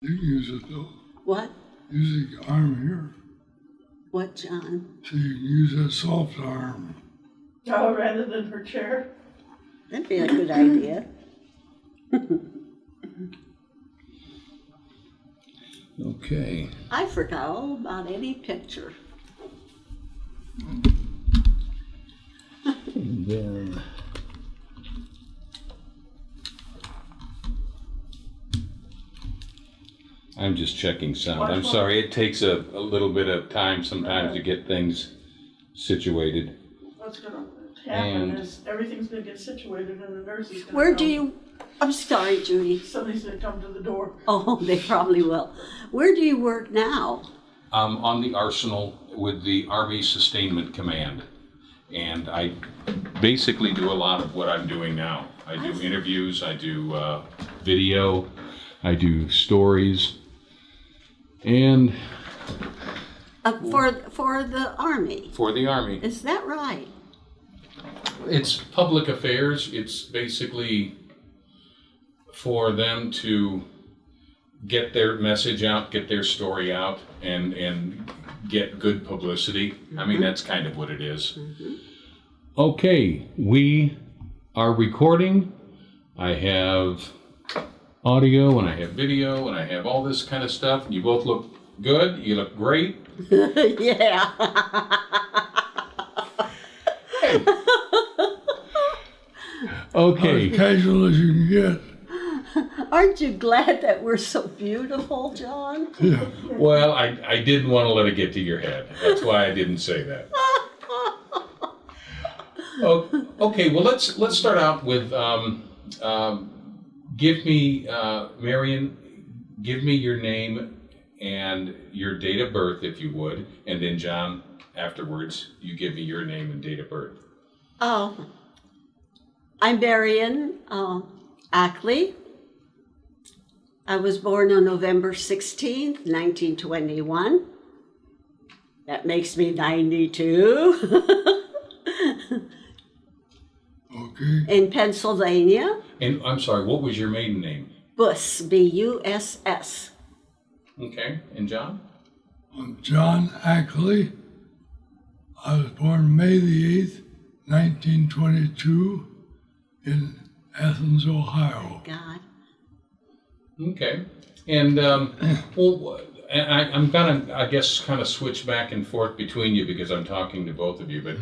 You can use it though. What? Use the arm here. What, John? So you can use that soft arm. Oh, rather than her chair? That'd be a good idea. Okay. I forgot all about any picture. And then I'm just checking sound. I'm sorry, it takes a little bit of time sometimes to get things situated. What's gonna happen is everything's gonna get situated and the nurse is gonna Where come. do you, I'm sorry, Judy. Somebody's gonna come to the door. Oh, they probably will. Where do you work now? On the Arsenal with the Army Sustainment Command. And I basically do a lot of what I'm doing now. I do interviews, I do video, I do stories, and For the Army. for the Army. Is that right? It's public affairs. It's basically for them to get their message out, get their story out, and get good publicity. I mean, that's kind of what it is. Okay, we are recording. I have audio and I have video and I have all this kind of stuff. You both look good. You look great. Yeah. Hey. Okay. As casual as you can get. Aren't you glad that we're so beautiful, John? Yeah. Well, I didn't want to let it get to your head. That's why I didn't say that. Oh, okay, well, let's start out with give me, Marion, give me your name and your date of birth, if you would, and then John, afterwards, you give me your name and date of birth. Oh, I'm Marion Ackley. I was born on November 16th, 1921. That makes me 92. Okay. In Pennsylvania. And I'm sorry, what was your maiden name? Buss, B-U-S-S. Okay, and John? I'm John Ackley. I was born May the 8th, 1922 in Athens, Ohio. God. Okay, and well, I'm gonna, I guess, kind of switch back and forth between you because I'm talking to both of you. But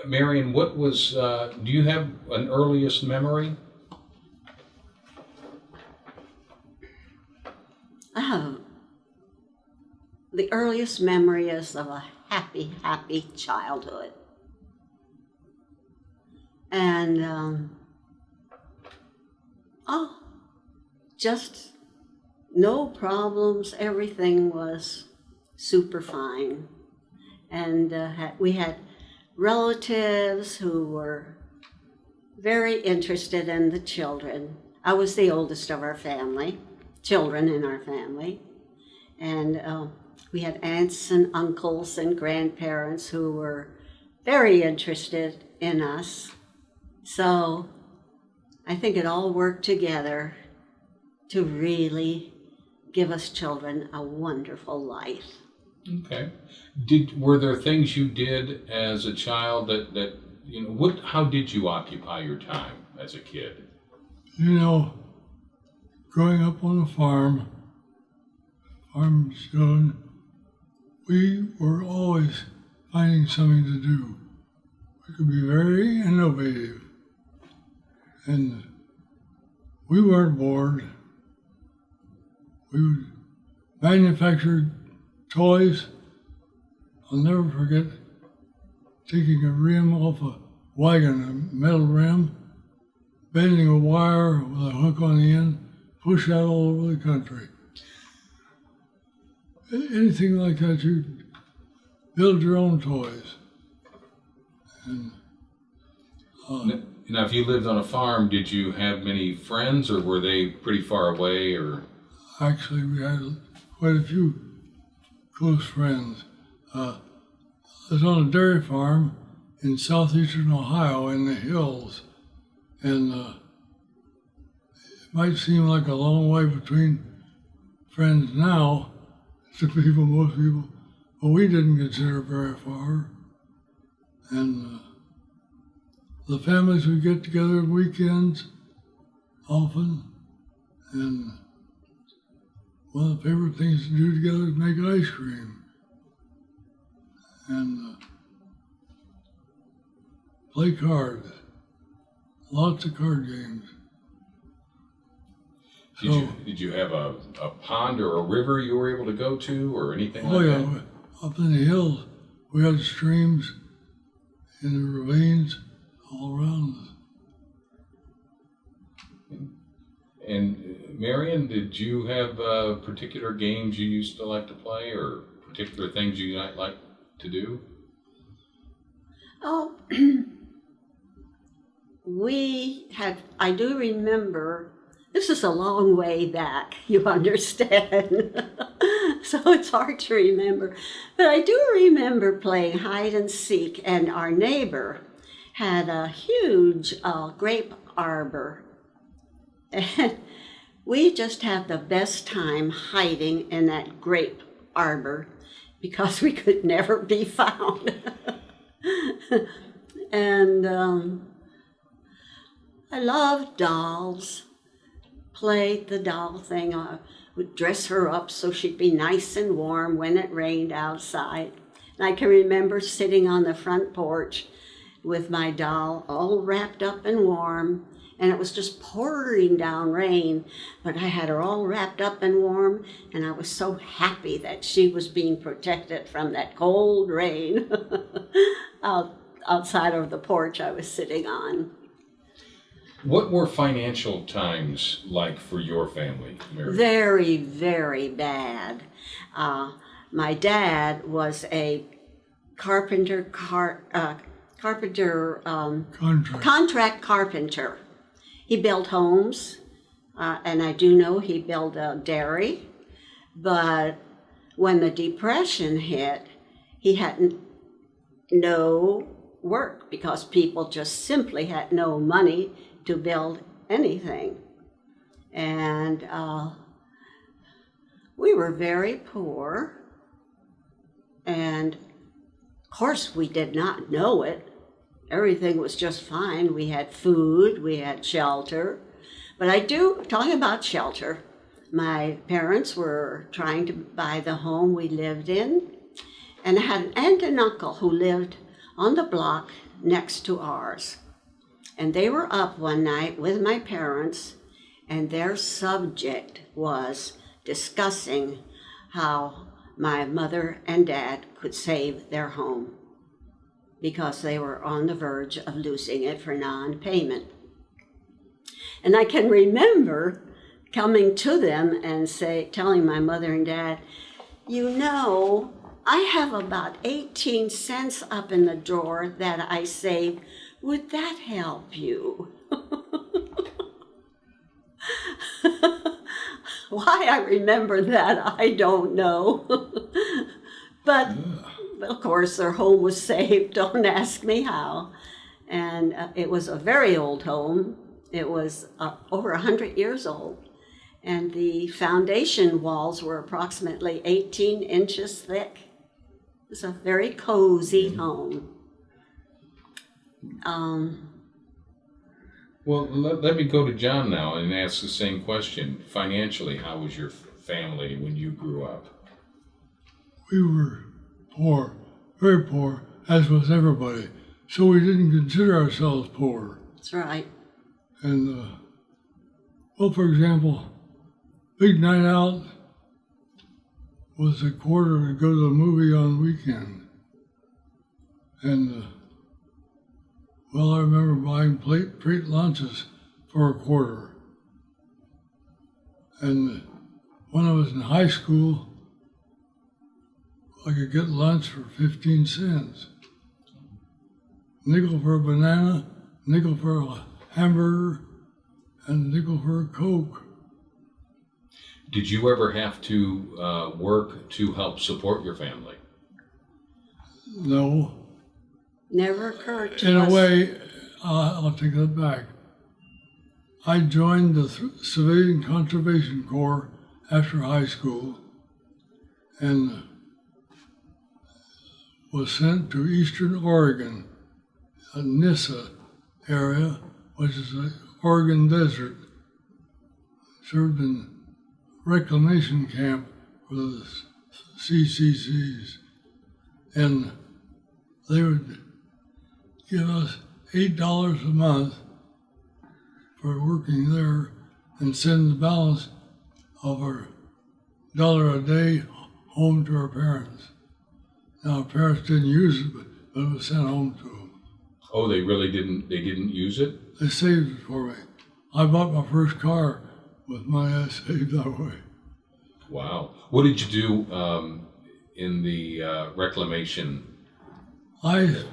Marion, what was? Do you have an earliest memory? Oh, the earliest memory is of a happy, happy childhood. And, just no problems. Everything was super fine. And we had relatives who were very interested in the children. I was the oldest of our family, children in our family. And we had aunts and uncles and grandparents who were very interested in us. So I think it all worked together to really give us children a wonderful life. Okay. Were there things you did as a child that you know? How did you occupy your time as a kid? You know, growing up on a farm children, we were always finding something to do. We could be very innovative. And we weren't bored. We would manufacture toys. I'll never forget taking a rim off a wagon, a metal rim, bending a wire with a hook on the end, push that all over the country. Anything like that, you build your own toys. And, Now, if you lived on a farm, did you have many friends, or were they pretty far away, or? actually, we had quite a few close friends. I was on a dairy farm in southeastern Ohio in the hills, and it might seem like a long way between friends now, to people, most people, but we didn't consider very far. And the families would get together on weekends often, and one of the favorite things to do together is make ice cream and play cards, lots of card games. Did you have a pond or a river you were able to go to or anything Oh like yeah, that? up in the hills, we had streams in the ravines all around us. And Marion, did you have particular games you used to like to play or particular things you might like to do? Oh, I do remember, this is a long way back, you understand. So it's hard to remember. But I do remember playing hide and seek, and our neighbor had a huge grape arbor. And we just had the best time hiding in that grape arbor because we could never be found. And I loved dolls. Played the doll thing. I would dress her up so she'd be nice and warm when it rained outside. And I can remember sitting on the front porch with my doll all wrapped up and warm, and it was just pouring down rain, but I had her all wrapped up and warm, and I was so happy that she was being protected from that cold rain outside of the porch I was sitting on. What were financial times like for your family, Marion? Very, very bad. My dad was a contract carpenter. He built homes, and I do know he built a dairy, but when the Depression hit, he had no work because people just simply had no money to build anything. And we were very poor, and of course we did not know it. Everything was just fine. We had food, we had shelter. But talking about shelter, my parents were trying to buy the home we lived in, and I had an aunt and uncle who lived on the block next to ours. And they were up one night with my parents, and their subject was discussing how my mother and dad could save their home because they were on the verge of losing it for non-payment. And I can remember coming to them and telling my mother and dad, you know, I have about 18 cents up in the drawer that I saved. Would that help you? Why I remember that, I don't know. But of course, their home was saved. Don't ask me how. And it was a very old home. It was over 100 years old. And the foundation walls were approximately 18 inches thick. It was a very cozy home. Well, let me go to John now and ask the same question. Financially, how was your family when you grew up? We were poor, very poor, as was everybody. So we didn't consider ourselves poor. That's right. And, well, for example, big night out was a quarter to go to the movie on the weekend. And, well, I remember buying plate lunches for a quarter. And when I was in high school, I could get lunch for 15 cents. Nickel for a banana, nickel for a hamburger, and nickel for a Coke. Did you ever have to work to help support your family? No. Never occurred to In us. a way, I'll take that back. I joined the Civilian Conservation Corps after high school and was sent to Eastern Oregon, a Nissa area, which is the Oregon Desert. Served in reclamation camp for the CCCs, and they would give us $8 a month for working there and send the balance of our dollar a day home to our parents. Now, our parents didn't use it, but it was sent home to them. Oh, they really didn't, they didn't use it? They saved it for me. I bought my first car with money I saved that way. Wow. What did you do in the reclamation? My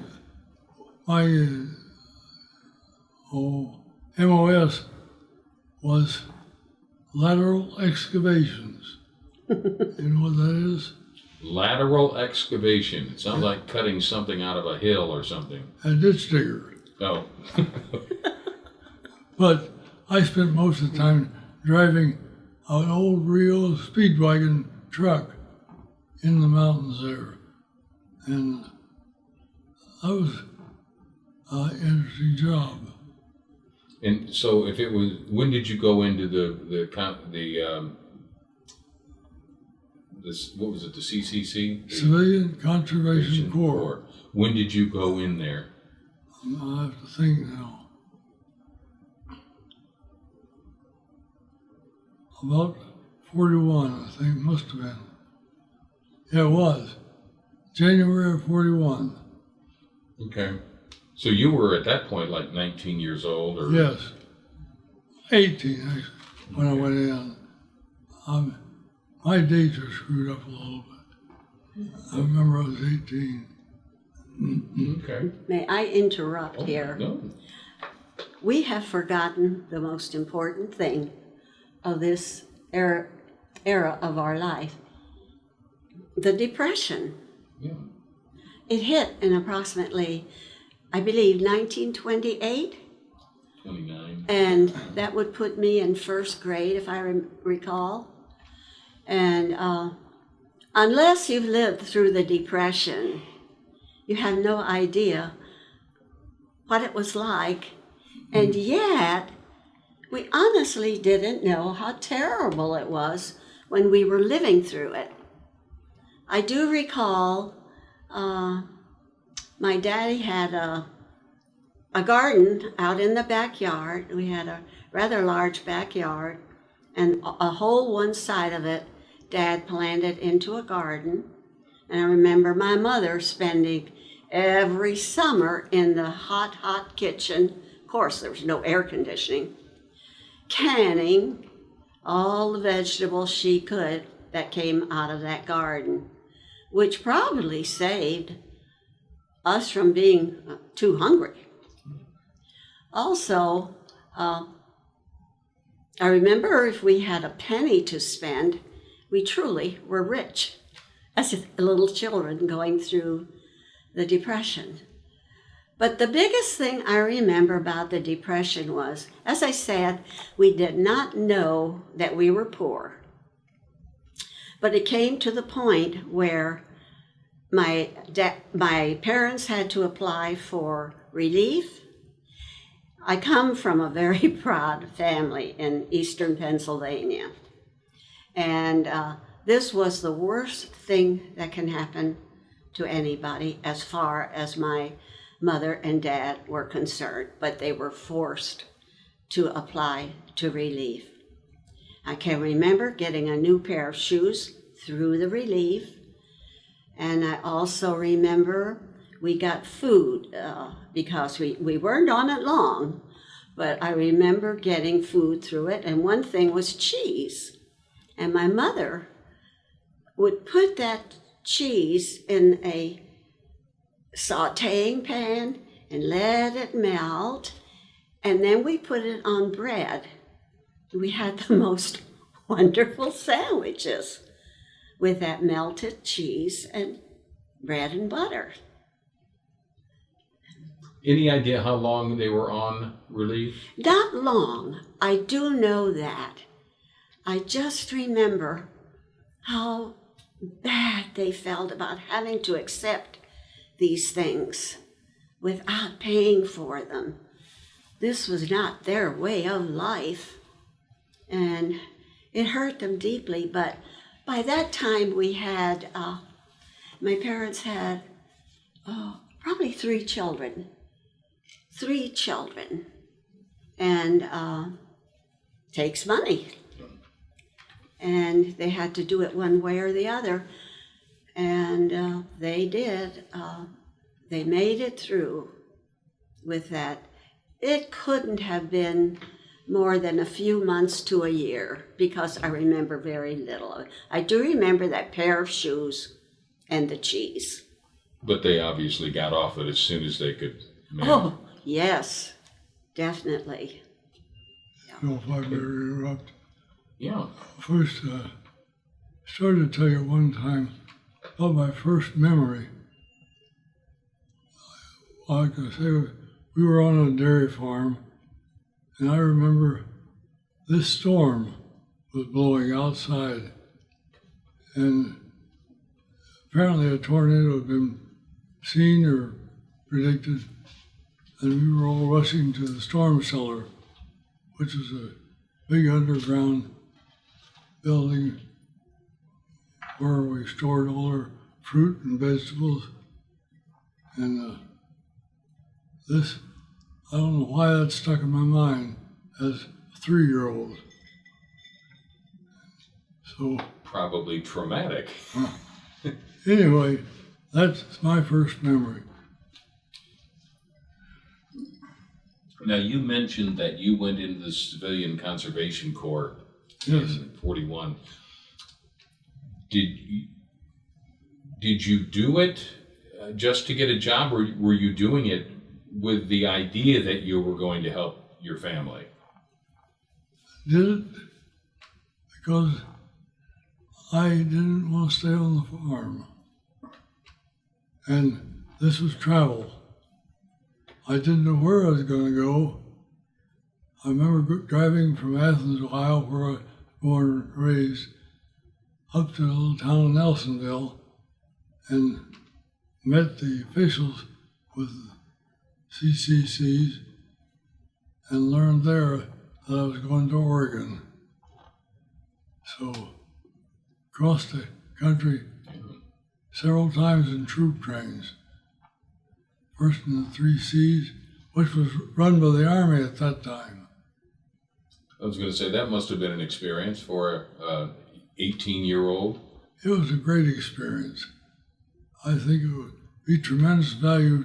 MOS was lateral excavations. You know what that is? Lateral excavation. It sounds like cutting something out of a hill or something. A ditch digger. Oh. But I spent most of the time driving an old Rio Speedwagon truck in the mountains there. And that was an interesting job. And so, if it was, when did you go into what was it, the CCC? Civilian Conservation Corps. When did you go in there? I have to think now. About 41, I think, must have been. Yeah, it was. January of 41. Okay. So you were at that point like 19 years old? Or? Yes. 18, actually, when I went in. My dates are screwed up a little bit. I remember I was 18. Okay. May I interrupt here? No. We have forgotten the most important thing of this era of our life, the Depression. Yeah. It hit in approximately, I believe, 1928. 29. And that would put me in first grade, if I recall. And unless you've lived through the Depression, you have no idea what it was like. And yet, we honestly didn't know how terrible it was when we were living through it. I do recall my daddy had a garden out in the backyard. We had a rather large backyard, and a whole one side of it Dad planted into a garden. And I remember my mother spending every summer in the hot, hot kitchen. Of course, there was no air conditioning. Canning all the vegetables she could that came out of that garden, which probably saved us from being too hungry. Also, I remember if we had a penny to spend, we truly were rich as little children going through the Depression. But the biggest thing I remember about the Depression was, as I said, we did not know that we were poor. But it came to the point where my parents had to apply for relief. I come from a very proud family in eastern Pennsylvania. And this was the worst thing that can happen to anybody as far as my mother and dad were concerned, but they were forced to apply to relief. I can remember getting a new pair of shoes through the relief, and I also remember we got food because we weren't on it long, but I remember getting food through it, and one thing was cheese. And my mother would put that cheese in a sauteing pan and let it melt, and then we put it on bread. We had the most wonderful sandwiches with that melted cheese and bread and butter. Any idea how long they were on relief? Not long. I do know that I just remember how bad they felt about having to accept these things without paying for them. This was not their way of life, and it hurt them deeply. But by that time, we had, my parents had probably 3 children. 3 children. And takes money. And they had to do it one way or the other. And they did. They made it through with that. It couldn't have been more than a few months to a year, because I remember very little of it. I do remember that pair of shoes and the cheese. But they obviously got off it as soon as they could manage. Oh, yes, definitely. So if I may interrupt. Yeah. First, I started to tell you one time about my first memory. Like I say, we were on a dairy farm, and I remember this storm was blowing outside, and apparently a tornado had been seen or predicted, and we were all rushing to the storm cellar, which was a big underground building where we stored all our fruit and vegetables. And this, I don't know why that stuck in my mind as a 3-year-old. So Probably traumatic. anyway, that's my first memory. Now, you mentioned that you went into the Civilian Conservation Corps Yes. in 41. Did you do it just to get a job, or were you doing it with the idea that you were going to help your family? Did it because I didn't want to stay on the farm. And this was travel. I didn't know where I was going to go. I remember driving from Athens, Ohio, where I was born and raised, up to the little town of Nelsonville, and met the officials with the CCCs and learned there that I was going to Oregon. So, crossed the country several times in troop trains. First in the 3 Cs, which was run by the Army at that time. I was going to say, that must have been an experience for an 18-year-old. It was a great experience. I think it would be tremendous value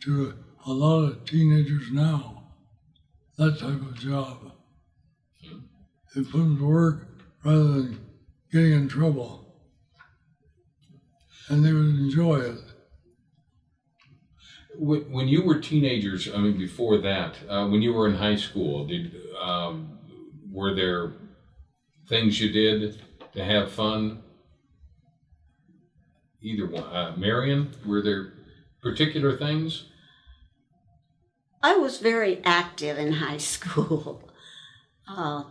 to a lot of teenagers now, that type of job. It put them to work rather than getting in trouble. And they would enjoy it. When you were teenagers, I mean, before that, when you were in high school, were there things you did to have fun? Either one. Marion, were there particular things? I was very active in high school. I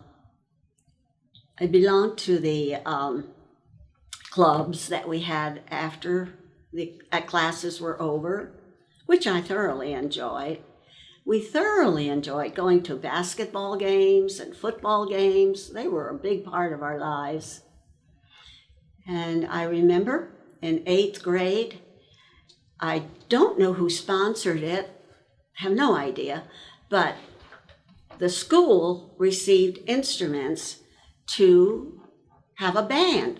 belonged to the clubs that we had after the classes were over, which I thoroughly enjoyed. We thoroughly enjoyed going to basketball games and football games. They were a big part of our lives. And I remember in 8th grade, I don't know who sponsored it, have no idea, but the school received instruments to have a band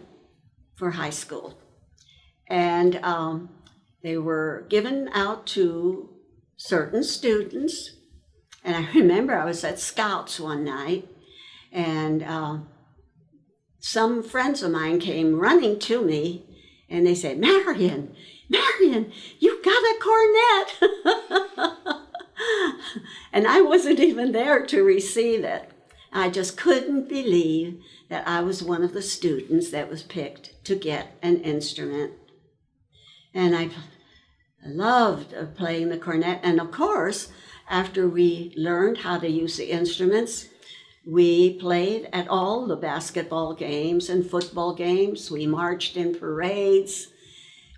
for high school. And they were given out to certain students. And I remember I was at Scouts one night, and some friends of mine came running to me, and they said, Marion, you got a cornet. And I wasn't even there to receive it. I just couldn't believe that I was one of the students that was picked to get an instrument. And I loved playing the cornet. And of course, after we learned how to use the instruments, We played at all the basketball games and football games. We marched in parades.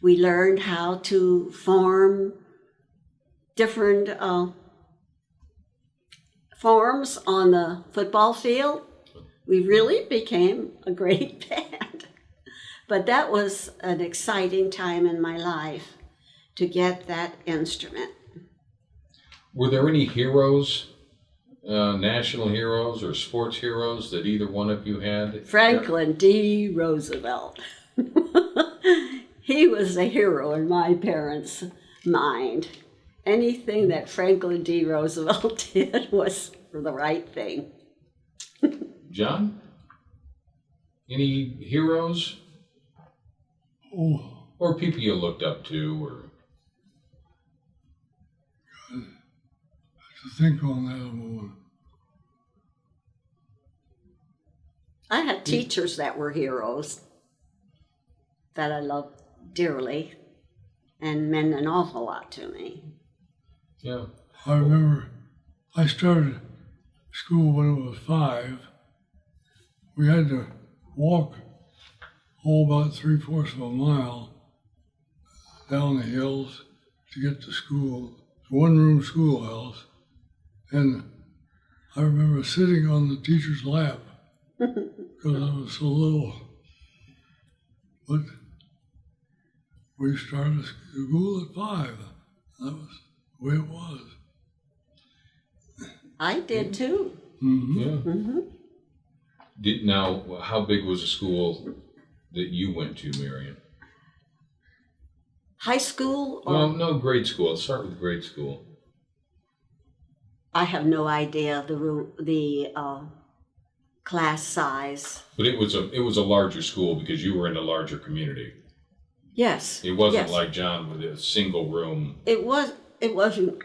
We learned how to form different forms on the football field. We really became a great band. But that was an exciting time in my life to get that instrument. Were there any heroes, national heroes or sports heroes that either one of you had? Franklin D. Roosevelt. He was a hero in my parents' mind. Anything that Franklin D. Roosevelt did was for the right thing. John? Any heroes? Oh, Or people you looked up to? Or I have to think on that a moment. I had teachers that were heroes that I loved dearly and meant an awful lot to me. Yeah. I remember I started school when I was 5. We had to walk about 3/4 of a mile down the hills to get to school, one-room schoolhouse. And I remember sitting on the teacher's lap because I was so little. But we started school at 5. That was the way it was. I did too. Mm-hmm. Yeah. Mm-hmm. Now, how big was the school that you went to, Marion? High school? Or Well, no, grade school. Let's start with grade school. I have no idea the class size. But it was a larger school because you were in a larger community. Yes. It wasn't yes. like John with a single room. It wasn't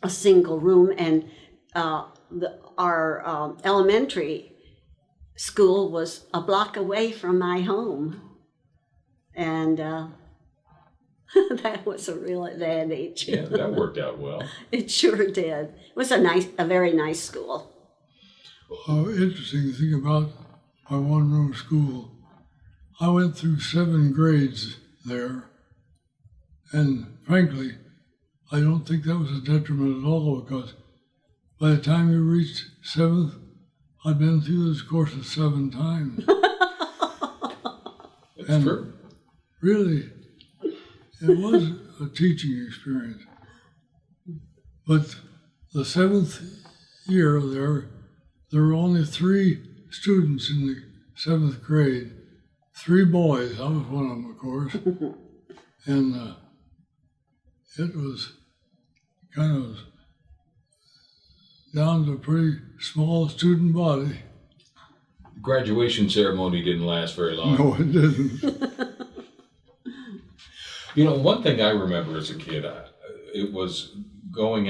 a single room, and our elementary school was a block away from my home, and that was a real advantage. Yeah, that worked out well. It sure did. It was a very nice school. Interesting thing about my one-room school, I went through 7 grades there, and frankly, I don't think that was a detriment at all, because by the time you reached 7th, I'd been through this course 7 times. That's true. Really, it was a teaching experience. But the 7th year there were only 3 students in the 7th grade, 3 boys. I was one of them, of course. And it was kind of down to a pretty small student body. The graduation ceremony didn't last very long. No, it didn't. You know, one thing I remember as a kid, it was going